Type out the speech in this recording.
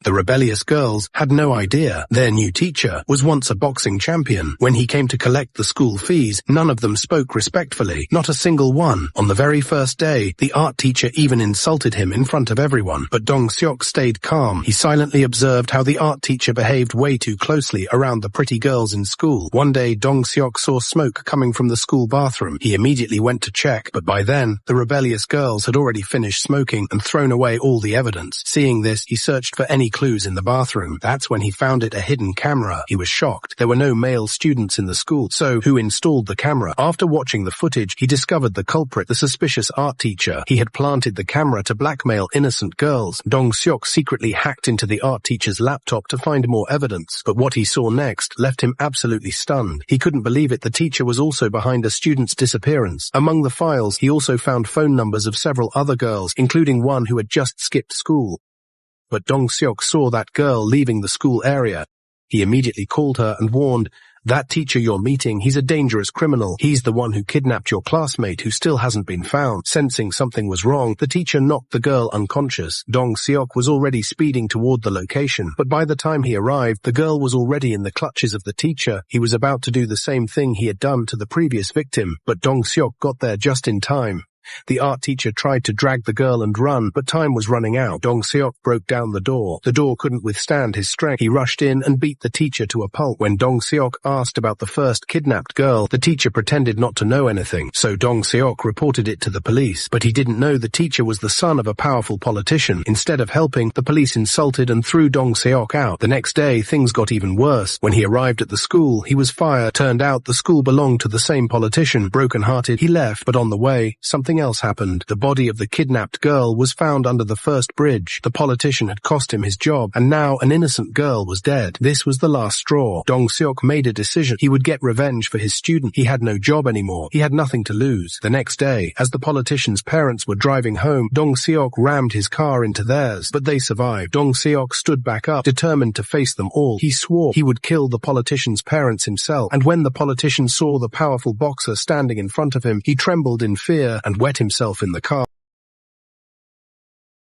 The rebellious girls had no idea their new teacher was once a boxing champion. When he came to collect the school fees, none of them spoke respectfully, not a single one. On the very first day, the art teacher even insulted him in front of everyone. But Dong-seok stayed calm. He silently observed how the art teacher behaved way too closely around the pretty girls in school. One day, Dong-seok saw smoke coming from the school bathroom. He immediately went to check, but by then, the rebellious girls had already finished smoking and thrown away all the evidence. Seeing this, he searched for any clues in the bathroom. That's when he found it a hidden camera. He was shocked. There were no male students in the school, so who installed the camera? After watching the footage, he discovered the culprit, the suspicious art teacher. He had planted the camera to blackmail innocent girls. Dong-seok secretly hacked into the art teacher's laptop to find more evidence, but what he saw next left him absolutely stunned. He couldn't believe it. The teacher was also behind a student's disappearance. Among the files, he also found phone numbers of several other girls, including one who had just skipped school. But Dong-seok saw that girl leaving the school area. He immediately called her and warned, "That teacher you're meeting, he's a dangerous criminal. He's the one who kidnapped your classmate who still hasn't been found." Sensing something was wrong, the teacher knocked the girl unconscious. Dong-seok was already speeding toward the location, but by the time he arrived, the girl was already in the clutches of the teacher. He was about to do the same thing he had done to the previous victim, but Dong-seok got there just in time. The art teacher tried to drag the girl and run, but time was running out. Dong-seok broke down the door. The door couldn't withstand his strength. He rushed in and beat the teacher to a pulp. When Dong-seok asked about the first kidnapped girl, the teacher pretended not to know anything, so Dong-seok reported it to the police. But he didn't know the teacher was the son of a powerful politician. Instead of helping, the police insulted and threw Dong-seok out. The next day, things got even worse. When he arrived at the school, he was fired. Turned out the school belonged to the same politician. Broken-hearted, he left, but on the way, something else happened. The body of the kidnapped girl was found under the first bridge. The politician had cost him his job, and now an innocent girl was dead. This was the last straw. Dong-seok made a decision. He would get revenge for his student. He had no job anymore. He had nothing to lose. The next day, as the politician's parents were driving home, Dong-seok rammed his car into theirs, but they survived. Dong-seok stood back up, determined to face them all. He swore he would kill the politician's parents himself, and when the politician saw the powerful boxer standing in front of him, he trembled in fear and wet himself in the car.